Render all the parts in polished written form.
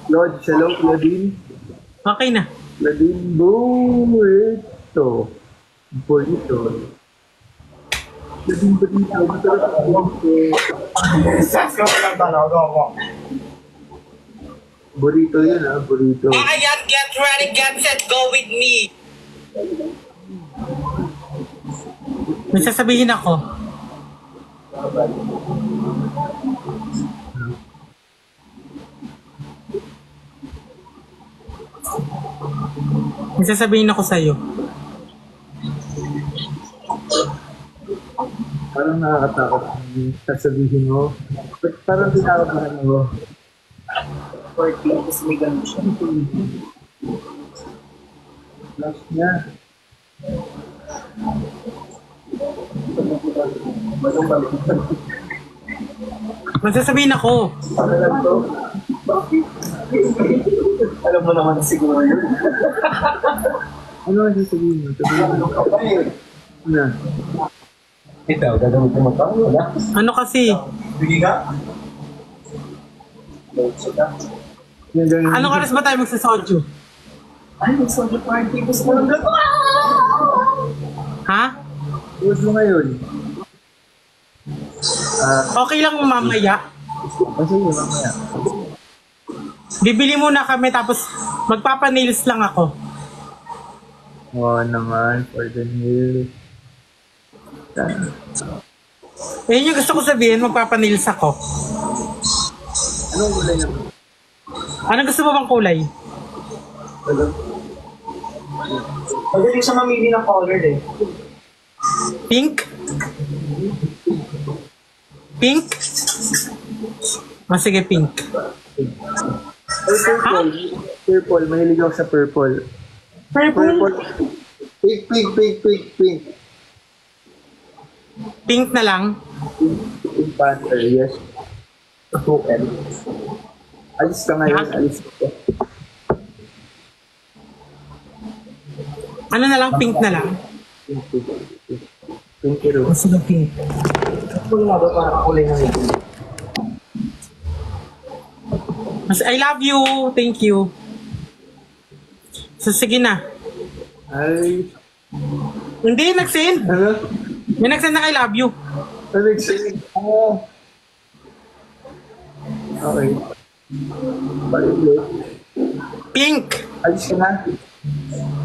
Lord, hello, Claudine. Okay na. Claudine, burrito. Burrito. Claudine, burrito. Masarap ang burrito. Sasko ka talaga ako. Burrito yun, ha? Burrito. Ayan, get ready, get set, go with me. May sasabihin ako. May sasabihin ako sa'yo. Parang nakakatakot yung sasabihin mo. Parang tinakabahan mo. 14, kasi may ganun siya. Last niya. May sasabihin ako. Ano lang to? Alam mo naman siguro yun. Ano ang sasabihin mo? Sabihin mo. Ano? Ito, gagawin ko magpapalo, wala? Ano kasi? Bigay ka? Yung ganun. Anong oras ba tayo magsasoju? Ay, mag-social party. Gusto ko lang gano'n. Ha? Huwag mo ngayon. Okay lang mamaya. Kasi yun, mamaya. Bibili muna kami tapos magpapanails lang ako. Oo naman, for the meal. Yun yung gusto ko sabihin, magpapanails ako. Anong kulay naman? Anong gusto mo bang kulay? Magaling siya mamili ng color eh. Pink? Pink? Sige, pink. Ay, purple. Purple. Mahilig ako sa purple. Purple? Pink, pink, pink, pink, pink. Pink na lang? Pink Panther, yes. Okay. Alis ka ngayon, alis ka. Ano na lang, pink na lang? Pink, pink, pink. Pink, pero. Sige, pink. Kung nga ba parang kulay ng ito? I love you. Thank you. So, sige na. Ay. Hindi, nag-send. Ano? May nag-send na I love you. Ano nag-sing? Ah. Okay. Balik. Pink. Alis ka na.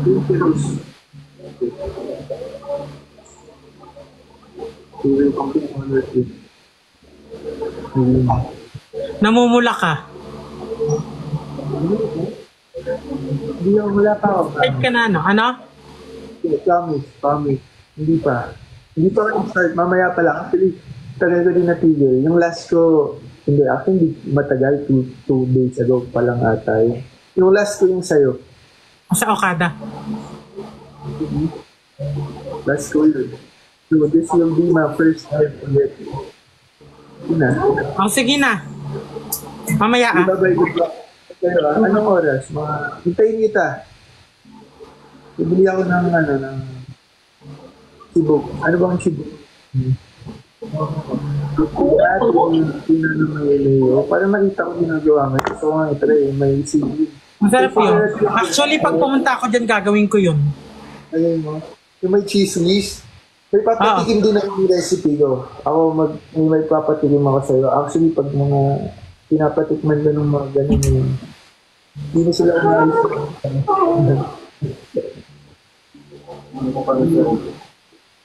Pink, pero. Namumula ka. Hindi ako, wala pa ako. Start ka na, no? Ano? Promise, promise. Hindi pa. Hindi pa ako start. Mamaya pa lang. Actually, talaga din natigil. Yung last ko, hindi, actually, matagal. 2 days ago pa lang ata. Yung last ko yung sa'yo. Sa Okada. Last ko yun. So, this will be my first time ulit. Yun na. Sige na. Mamaya Bye-bye, good luck. Pero, anong oras? Hintayin kita. Bibili ako ng, ng sibog. Ano bang sibog? At yung pinano may layo. Para makita ko ginagawa mo. Gusto ko nga itry. May sibog. Masarap yun. Actually, pag pumunta ako dyan, gagawin ko yun. Ayun mo. Yung may cheese whiz. May papatikim din ako yung recipe ko. Ako may papatikim ako sa'yo. Actually, pag mga pinapatikman na ng mga ganun yun, hindi na sila umalis.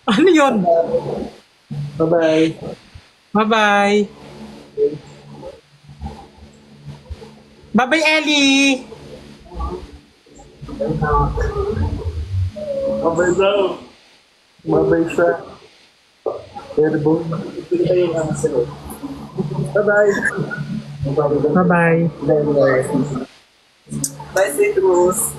Ano yun? Bye-bye. Bye-bye. Bye-bye, Ellie! Bye-bye daw. Bye-bye siya. Airborne. Bye-bye. Bye-bye. Bye, Citrus.